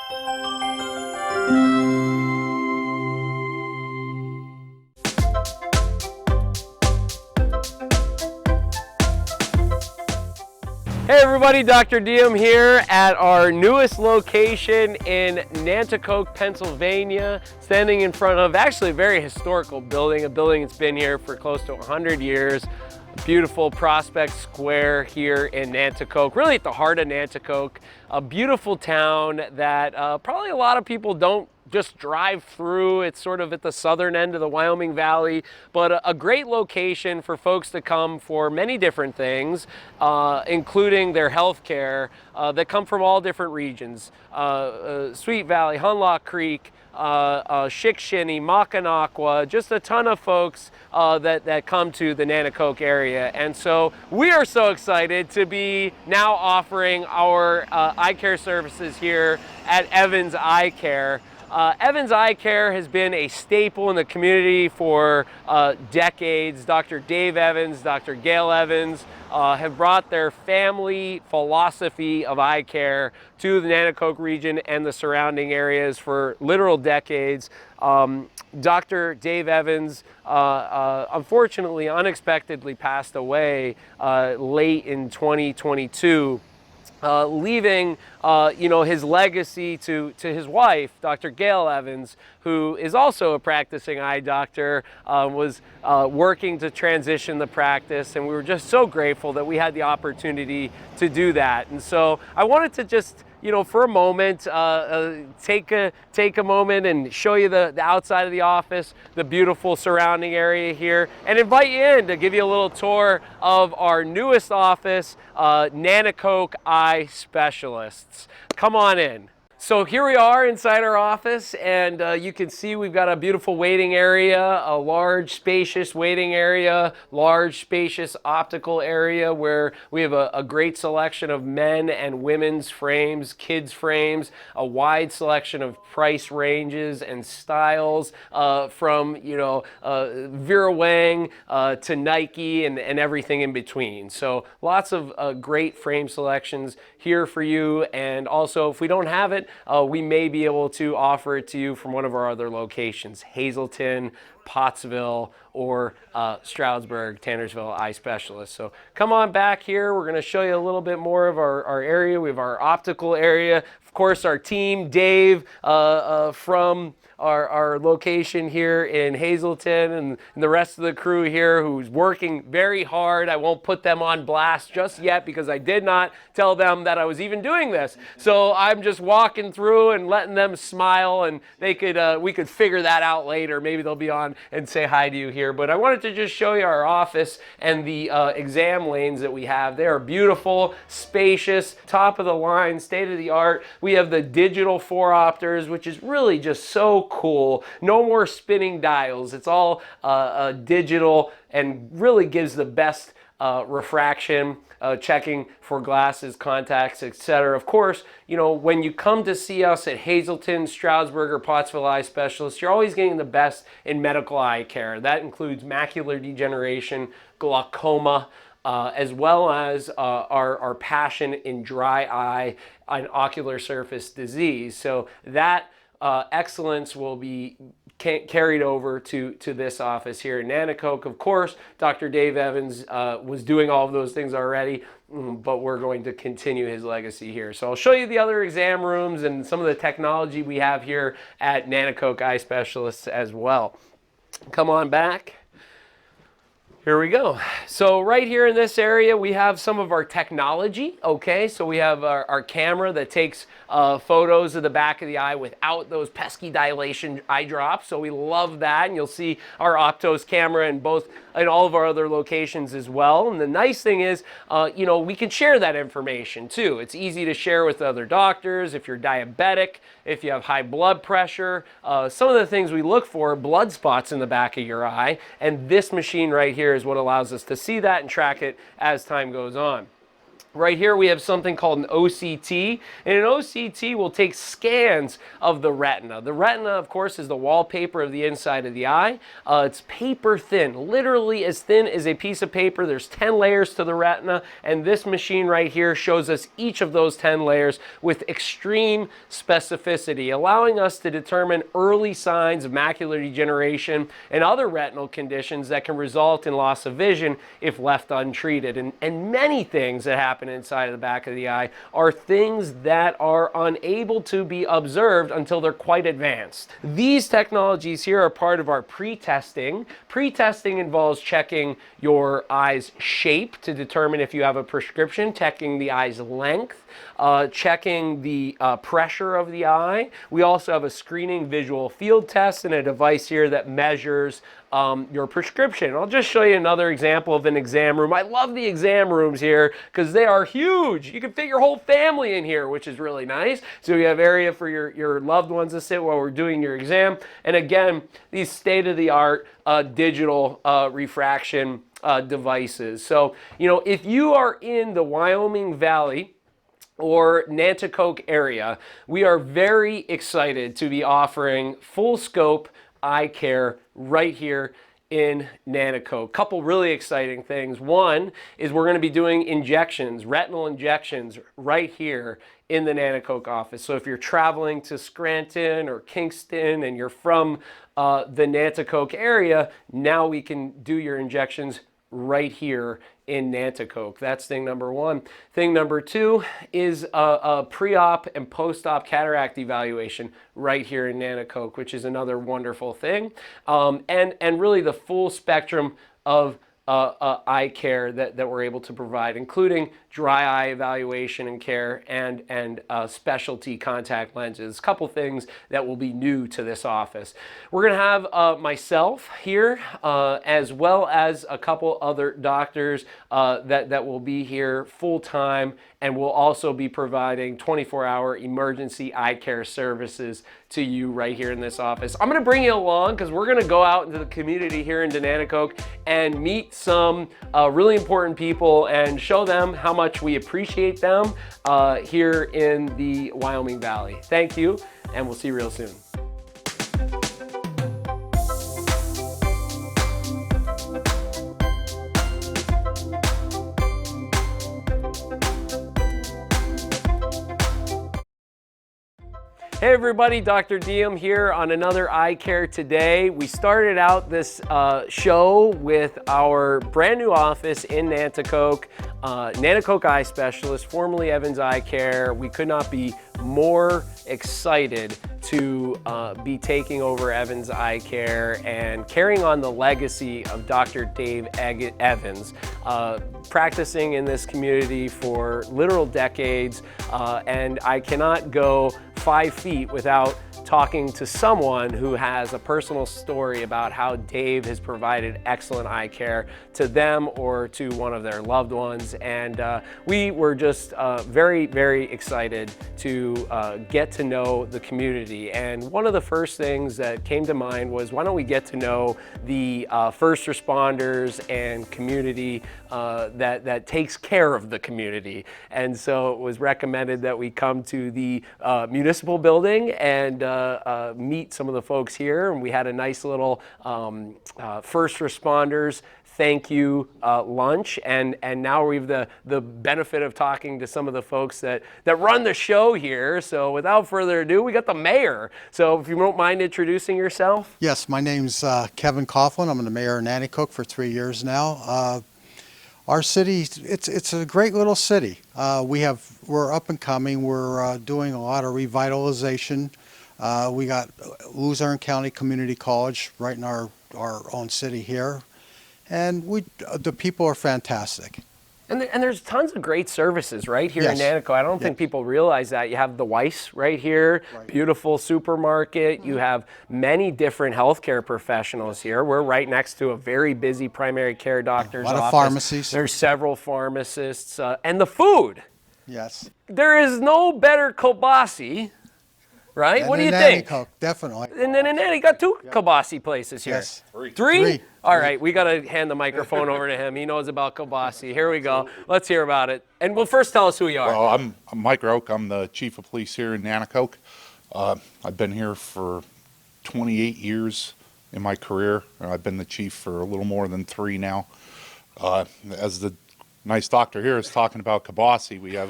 Hey everybody, Dr. Deom here at our newest location in Nanticoke, Pennsylvania, standing in front of actually a very historical building, a building that's been here for close to 100 years. A beautiful Prospect Square here in Nanticoke, really at the heart of Nanticoke, a beautiful town that probably a lot of people don't just drive through. It's sort of at the southern end of the Wyoming Valley, but a great location for folks to come for many different things, including their health care that come from all different regions. Sweet Valley, Hunlock Creek, Shikshinny, Mackinac, just a ton of folks that come to the Nanticoke area. And so we are so excited to be now offering our eye care services here at Evans Eyecare. Evans Eyecare has been a staple in the community for decades. Dr. Dave Evans, Dr. Gail Evans have brought their family philosophy of eye care to the Nanticoke region and the surrounding areas for literal decades. Dr. Dave Evans unfortunately, unexpectedly passed away late in 2022. Leaving his legacy to his wife, Dr. Gail Evans, who is also a practicing eye doctor, was working to transition the practice, and we were just so grateful that we had the opportunity to do that. And so I wanted to just for a moment, take a moment and show you the outside of the office, the beautiful surrounding area here, and invite you in to give you a little tour of our newest office, Nanticoke Eye Specialists. Come on in. So here we are inside our office, and you can see we've got a beautiful waiting area, a large spacious waiting area, large spacious optical area where we have a great selection of men and women's frames, kids frames, a wide selection of price ranges and styles from Vera Wang to Nike and everything in between. So lots of great frame selections here for you, and also if we don't have it, we may be able to offer it to you from one of our other locations, Hazleton, Pottsville, or Stroudsburg, Tannersville Eye Specialists. So come on back here. We're going to show you a little bit more of our area. We have our optical area. Of course, our team, Dave, from our location here in Hazleton, and the rest of the crew here who's working very hard. I won't put them on blast just yet because I did not tell them that I was even doing this. So I'm just walking through and letting them smile, and we could figure that out later. Maybe they'll be on and say hi to you here. But I wanted to just show you our office and the exam lanes that we have. They are beautiful, spacious, top of the line, state of the art. We have the digital 4-opters, which is really just so cool. No more spinning dials. It's all digital and really gives the best refraction, checking for glasses, contacts, etc. Of course, when you come to see us at Hazleton, Stroudsburg, or Pottsville Eye Specialists, you're always getting the best in medical eye care. That includes macular degeneration, glaucoma, as well as our passion in dry eye and ocular surface disease. So that excellence will be carried over to this office here in Nanticoke. Of course, Dr. Dave Evans was doing all of those things already, but we're going to continue his legacy here. So I'll show you the other exam rooms and some of the technology we have here at Nanticoke Eye Specialists as well. Come on back. Here we go. So right here in this area, we have some of our technology, okay? So we have our camera that takes photos of the back of the eye without those pesky dilation eye drops. So we love that, and you'll see our Optos camera in all of our other locations as well. And the nice thing is, we can share that information too. It's easy to share with other doctors. If you're diabetic, if you have high blood pressure, some of the things we look for are blood spots in the back of your eye, and this machine right here is what allows us to see that and track it as time goes on. Right here we have something called an OCT, and an OCT will take scans of the retina. The retina, of course, is the wallpaper of the inside of the eye. It's paper thin, literally as thin as a piece of paper. There's 10 layers to the retina, and this machine right here shows us each of those 10 layers with extreme specificity, allowing us to determine early signs of macular degeneration and other retinal conditions that can result in loss of vision if left untreated. And many things that happen inside of the back of the eye are things that are unable to be observed until they're quite advanced. These technologies here are part of our pre-testing. Pre-testing involves checking your eye's shape to determine if you have a prescription, checking the eye's length, checking the pressure of the eye. We also have a screening visual field test and a device here that measures your prescription. I'll just show you another example of an exam room. I love the exam rooms here because they are huge. You can fit your whole family in here, which is really nice. So you have area for your loved ones to sit while we're doing your exam. And again, these state-of-the-art digital refraction devices. So, you know, if you are in the Wyoming Valley or Nanticoke area, we are very excited to be offering full scope eye care right here in Nanticoke. Couple really exciting things. One is we're going to be doing injections, retinal injections right here in the Nanticoke office. So if you're traveling to Scranton or Kingston and you're from the Nanticoke area, now we can do your injections right here in Nanticoke. That's thing number one. Thing number two is a pre-op and post-op cataract evaluation right here in Nanticoke, which is another wonderful thing. And really the full spectrum of eye care that we're able to provide, including dry eye evaluation and care and specialty contact lenses. A couple things that will be new to this office. We're going to have myself here as well as a couple other doctors that will be here full time, and we'll also be providing 24-hour emergency eye care services to you right here in this office. I'm going to bring you along because we're going to go out into the community here in Nanticoke and meet some really important people and show them how much we appreciate them here in the Wyoming Valley. Thank you, and we'll see you real soon. Hey everybody, Dr. Deom here on another Eye Care Today. We started out this show with our brand new office in Nanticoke, Nanticoke Eye Specialists, formerly Evans Eye Care. We could not be more excited to be taking over Evans Eye Care and carrying on the legacy of Dr. Dave Evans, practicing in this community for literal decades, and I cannot go 5 feet without talking to someone who has a personal story about how Dave has provided excellent eye care to them or to one of their loved ones. And we were just very, very excited to get to know the community. And one of the first things that came to mind was, why don't we get to know the first responders and community that takes care of the community. And so it was recommended that we come to the municipal building and meet some of the folks here, and we had a nice little first responders thank you lunch, and now we have the benefit of talking to some of the folks that run the show here. So without further ado, we got the mayor. So if you don't mind introducing yourself. Yes, my name's Kevin Coughlin. I'm the mayor of Nanticoke for 3 years now. Our city, it's a great little city. We're up and coming. We're doing a lot of revitalization. We got Luzerne County Community College right in our own city here, and the people are fantastic. And there's tons of great services right here Yes. in Nanticoke. I don't think people realize that. You have the Weiss right here, beautiful supermarket. You have many different healthcare professionals here. We're right next to a very busy primary care doctor's office. A lot of pharmacies. There's several pharmacists. And the food. Yes. There is no better kielbasa right? And What do you in think? Nanticoke, definitely. And then in Nanny got two kielbasi places here. Yes. Three? Three. All right, we got to hand the microphone over to him. He knows about kielbasi. Here we go. Let's hear about it. And well, first tell us who you are. Well, I'm Mike Roke. I'm the chief of police here in Nanticoke. I've been here for 28 years in my career. I've been the chief for a little more than 3 now. As the nice doctor here is talking about kielbasi, we have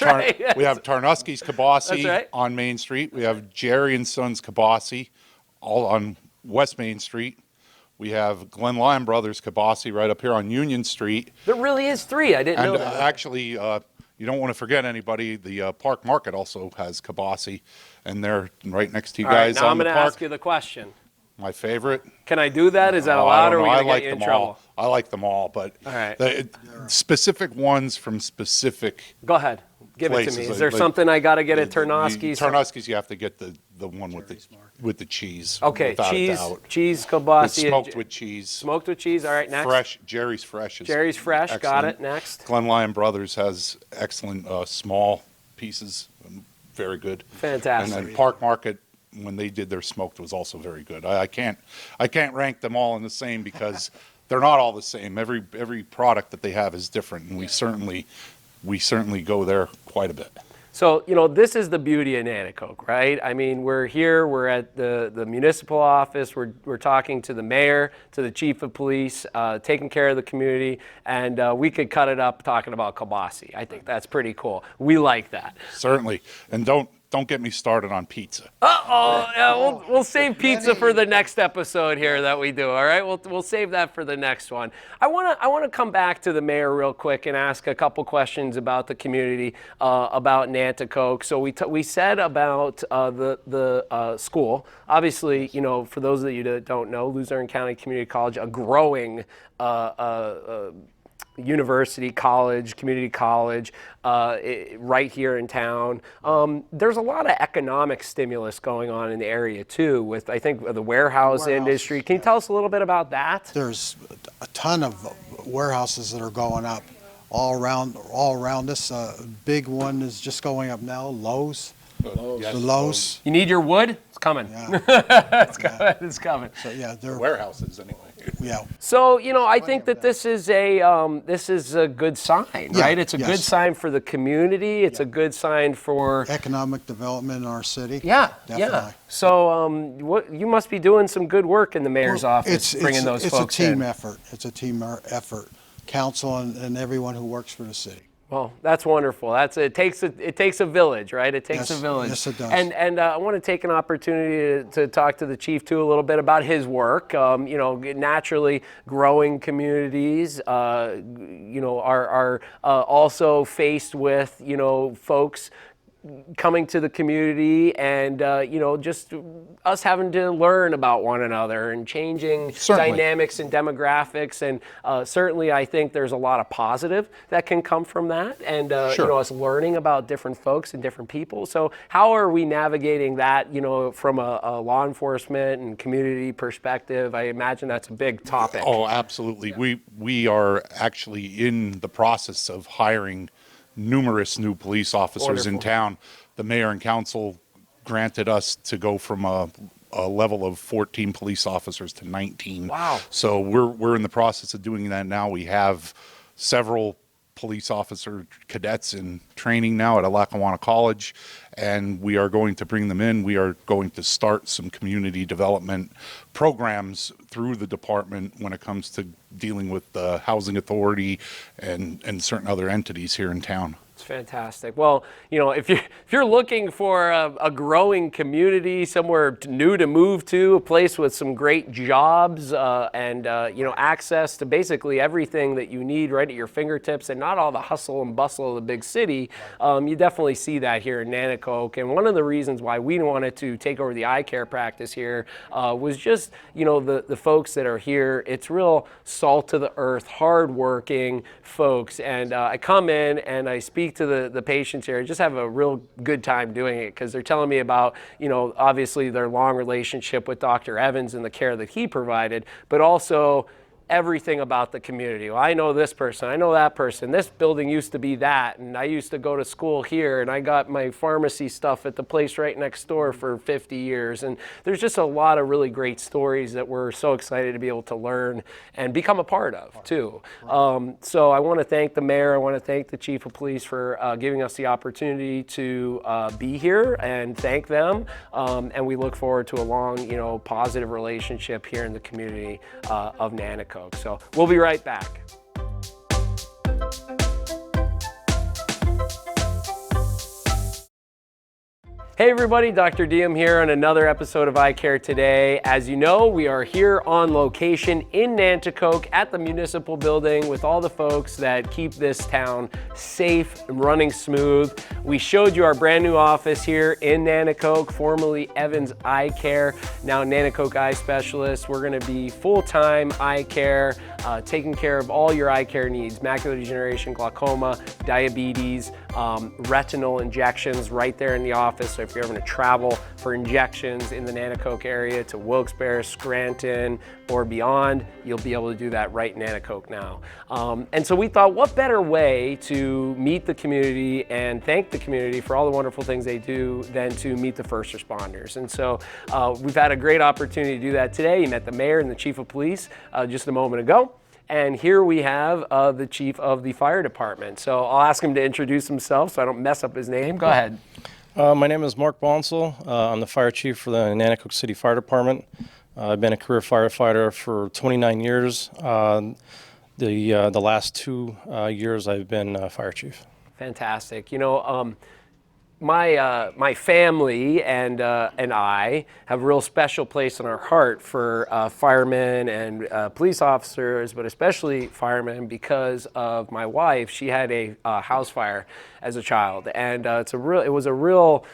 right, yes. we have Tarnowski's kielbasi That's right. on Main Street. We have Jerry and Sons kielbasi all on West Main Street. We have Glenn Lyon Brothers kielbasi right up here on Union Street. There really is 3. I didn't know And that. actually, you don't want to forget anybody. The Park Market also has kielbasi, and they're right next to you All right, guys now I'm on the going to park. ask you the question. My favorite. Can I do that? Is that Oh, allowed, I or are don't we know. going to I like get you in them trouble? all. I like them all, but All right. the specific ones from specific Go ahead. Give it to places. me. Is there Like- something I got to get at the Tarnowski's? Tarnowski's, you have to get the one with the cheese. Okay, without a cheese, doubt. cheese It's kielbasi. smoked with cheese. Smoked with cheese. All right, next. Fresh. Jerry's Fresh is Jerry's Fresh. Got excellent. it. Next. Glenn Lyon Brothers has excellent small pieces, very good. Fantastic. And then Park Market, when they did their smoked, was also very good. I can't rank them all in the same because they're not all the same. Every product that they have is different, and we certainly go there quite a bit. So, this is the beauty of Nanticoke, right? I mean, we're here, we're at the municipal office, we're talking to the mayor, to the chief of police, taking care of the community, and we could cut it up talking about kielbasi. I think that's pretty cool. We like that. Certainly, and don't get me started on pizza. Uh-oh, yeah, we'll save pizza for the next episode here that we do, all right? We'll save that for the next one. I wanna come back to the mayor real quick and ask a couple questions about the community, about Nanticoke. So we said about the school. Obviously, for those of you that don't know, Luzerne County Community College, a growing university, college, community college, right here in town. There's a lot of economic stimulus going on in the area too, with I think the warehouse industry. Can you tell us a little bit about that? There's a ton of warehouses that are going up all around us. Big one is just going up now, Lowe's. Yes, The Lowe's. You need your wood? It's coming. Yeah. It's coming. So yeah, they're warehouses anyway. yeah. So, I think that this is a good sign, Yeah, right? It's a good yes. sign for the community. It's a good sign for Economic development in our city. yeah. Definitely. So, you must be doing some good work in the mayor's office, bringing those folks in. It's a team effort. It's a team effort. Council and everyone who works for the city. Well, that's wonderful. It takes a village, right? It takes a Yes, village. yes, it does. And I want to take an opportunity to talk to the chief too a little bit about his work. Naturally, growing communities, are also faced with folks coming to the community and just us having to learn about one another and changing Certainly. dynamics and demographics, and certainly I think there's a lot of positive that can come from that, and Sure. us learning about different folks and different people. So how are we navigating that from a law enforcement and community perspective? I imagine that's a big topic. Oh, absolutely. We are actually in the process of hiring numerous new police officers in Wonderful. town. The mayor and council granted us to go from a level of 14 police officers to 19. Wow. So we're in the process of doing that now. We have several police officer cadets in training now at Lackawanna College, and we are going to bring them in. We are going to start some community development programs through the department when it comes to dealing with the housing authority and certain other entities here in town. It's fantastic. Well, if you're looking for a growing community, somewhere new to move to, a place with some great jobs and access to basically everything that you need right at your fingertips, and not all the hustle and bustle of the big city, you definitely see that here in Nanticoke. And one of the reasons why we wanted to take over the Eyecare practice here was just the folks that are here. It's real salt to the earth, hardworking folks, and I come in and I speak to the patients here. I just have a real good time doing it because they're telling me about, obviously their long relationship with Dr. Evans and the care that he provided, but also everything about the community. Well, I know this person, I know that person, this building used to be that, and I used to go to school here, and I got my pharmacy stuff at the place right next door for 50 years. And there's just a lot of really great stories that we're so excited to be able to learn and become a part of too. So I want to thank the mayor, I want to thank the chief of police for giving us the opportunity to be here, and thank them. And we look forward to a long, positive relationship here in the community of Nanticoke. So we'll be right back. Hey everybody, Dr. Deom here on another episode of Eyecare today. As you know, we are here on location in Nanticoke at the municipal building with all the folks that keep this town safe and running smooth. We showed you our brand new office here in Nanticoke, formerly Evans Eyecare, now Nanticoke Eye Specialists. We're gonna be full-time eye care, taking care of all your eye care needs, macular degeneration, glaucoma, diabetes, retinal injections right there in the office. So if you're ever going to travel for injections in the Nanticoke area to Wilkes-Barre, Scranton, or beyond, you'll be able to do that right in Nanticoke now. And so we thought, what better way to meet the community and thank the community for all the wonderful things they do than to meet the first responders. And so we've had a great opportunity to do that today. You met the mayor and the chief of police just a moment ago. And here we have the chief of the fire department. So I'll ask him to introduce himself so I don't mess up his name. Go ahead. My name is Mark Bonsall. I'm the fire chief for the Nanticoke City Fire Department. I've been a career firefighter for 29 years. The last 2 years I've been fire chief. Fantastic. My family and I have a real special place in our heart for firemen and police officers, but especially firemen because of my wife. She had a house fire as a child, and it was a real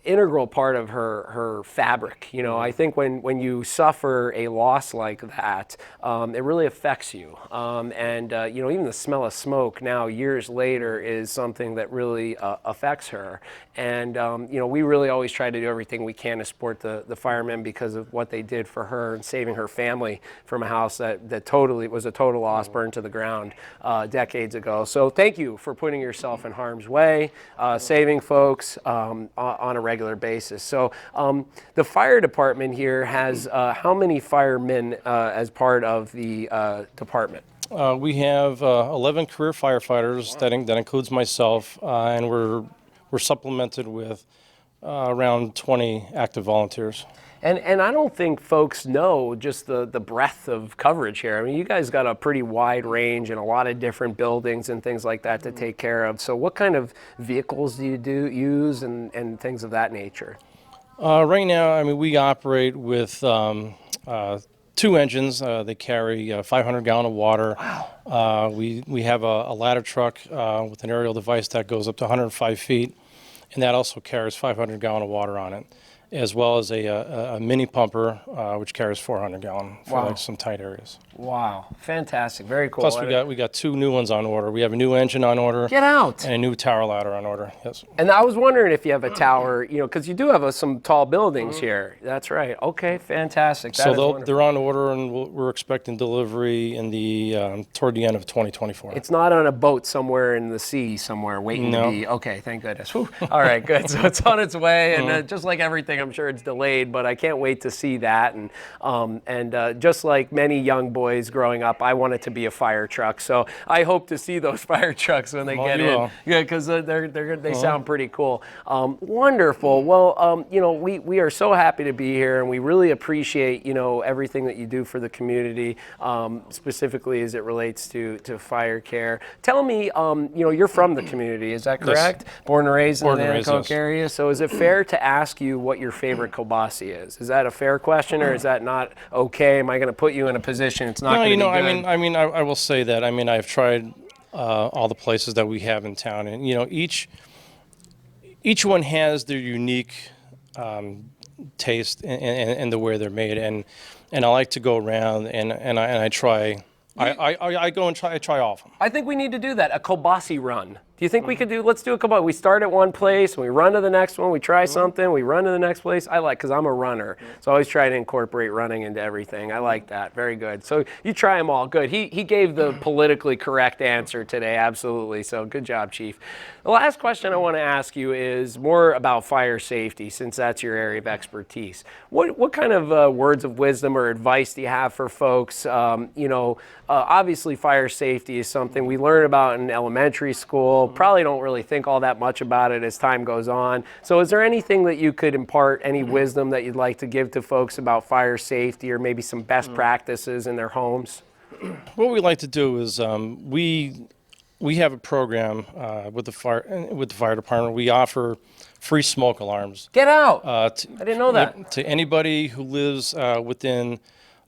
integral part of her fabric. I think when you suffer a loss like that, it really affects you. Even the smell of smoke now, years later, is something that really affects her. And we really always try to do everything we can to support the firemen because of what they did for her and saving her family from a house that totally was a total loss, burned to the ground decades ago. So thank you for putting yourself in harm's way, saving folks on a regular basis. So the fire department here has how many firemen as part of the department? We have 11 career firefighters. That includes myself, and we're supplemented with around 20 active volunteers. And I don't think folks know just the breadth of coverage here. I mean, you guys got a pretty wide range and a lot of different buildings and things like that to take care of. So what kind of vehicles do you use and things of that nature? Right now, I mean, we operate with 2 engines. They carry 500 gallon of water. Wow. We have a ladder truck with an aerial device that goes up to 105 feet, and that also carries 500 gallon of water on it, as well as a mini pumper, which carries 400 gallon for like some tight areas. Wow, fantastic, very cool. Plus we got 2 new ones on order. We have a new engine on order. Get out! And a new tower ladder on order, yes. And I was wondering if you have a tower, because you do have some tall buildings here. That's right, okay, fantastic. So they're on order, and we're expecting delivery in toward the end of 2024. It's not on a boat somewhere in the sea somewhere waiting to be, okay, thank goodness. Whew. All right, good, so it's on its way, and just like everything, I'm sure it's delayed, but I can't wait to see that. And just like many young boys growing up, I wanted to be a fire truck. So I hope to see those fire trucks when they get in. Yeah, because they sound pretty cool. Wonderful. Well, we are so happy to be here, and we really appreciate everything that you do for the community, specifically as it relates to fire care. Tell me, you're from the community, is that correct? Yes. Born and raised in the Nanticoke area. So is it fair to ask you what your favorite kielbasa is? Is that a fair question, or is that not okay? Am I going to put you in a position it's not going to be good? I will say that. I mean, I've tried all the places that we have in town, and each one has their unique taste and the way they're made, and I like to go around and I try. I go and try all of them. I think we need to do that, a kielbasa run. Do you think we could do, let's do a couple, we start at one place, we run to the next one, we try something, we run to the next place. I like, because I'm a runner, so I always try to incorporate running into everything. I like that, very good. So you try them all, good. He gave the politically correct answer today, absolutely, so good job, Chief. The last question I want to ask you is more about fire safety, since that's your area of expertise. What kind of words of wisdom or advice do you have for folks? Obviously fire safety is something we learn about in elementary school, probably don't really think all that much about it as time goes on. So is there anything that you could impart, any wisdom that you'd like to give to folks about fire safety, or maybe some best practices in their homes? What we like to do is we have a program with the fire department. We offer free smoke alarms. Get out! I didn't know that. To anybody who lives within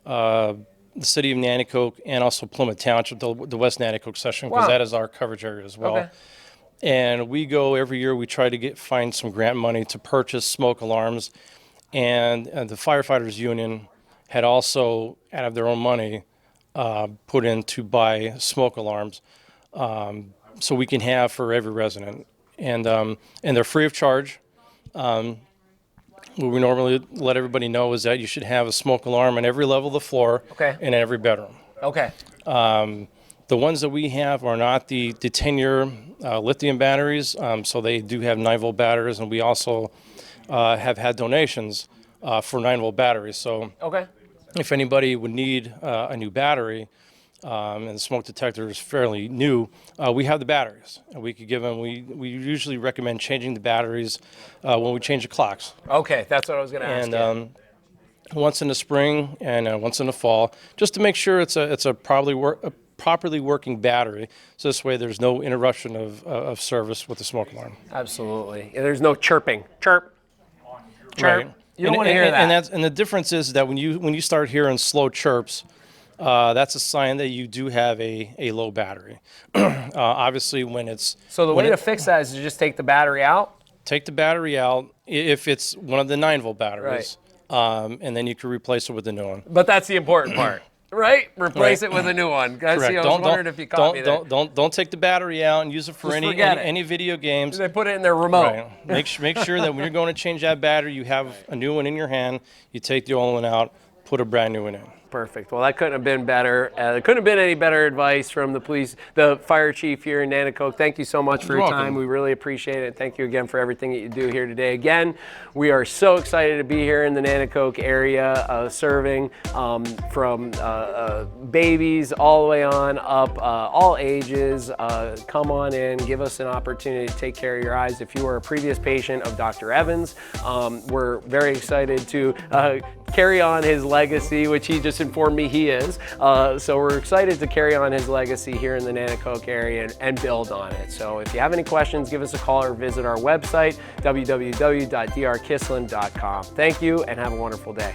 the city of Nanticoke and also Plymouth Township, the West Nanticoke section, because that is our coverage area as well. Okay. And we go every year. We try to find some grant money to purchase smoke alarms, and the firefighters union had also, out of their own money, put in to buy smoke alarms, so we can have for every resident, and they're free of charge. What we normally let everybody know is that you should have a smoke alarm on every level of the floor and in every bedroom. Okay. The ones that we have are not the 10-year lithium batteries, so they do have 9-volt batteries, and we also have had donations for 9-volt batteries. So if anybody would need a new battery, and the smoke detector is fairly new, we have the batteries. And we could give them, we usually recommend changing the batteries when we change the clocks. Okay, that's what I was going to ask And once in the spring and once in the fall, just to make sure it's a properly working battery, so this way there's no interruption of service with the smoke alarm. Absolutely. There's no chirping. Chirp. Chirp. Right. You don't want to hear that. And the difference is that when you start hearing slow chirps, that's a sign that you do have a low battery. Obviously, when it's... So the way to fix that is to just take the battery out? Take the battery out if it's one of the 9-volt batteries, and then you can replace it with a new one. But that's the important part, right? Replace it with a new one. Correct. See, I was wondering if you caught me there. Don't take the battery out and use it for any video games. They put it in their remote. Right. Make sure that when you're going to change that battery, you have a new one in your hand. You take the old one out, put a brand new one in. Perfect. Well, that couldn't have been better. There couldn't have been any better advice from the fire chief here in Nanticoke. Thank you so much for your time. We really appreciate it. Thank you again for everything that you do here today. Again, we are so excited to be here in the Nanticoke area, serving from babies all the way on up, all ages. Come on in, give us an opportunity to take care of your eyes. If you are a previous patient of Dr. Evans, we're very excited to carry on his legacy, which he just informed me he is. So we're excited to carry on his legacy here in the Nanticoke area and build on it. So if you have any questions, give us a call or visit our website, www.drkisland.com. Thank you and have a wonderful day.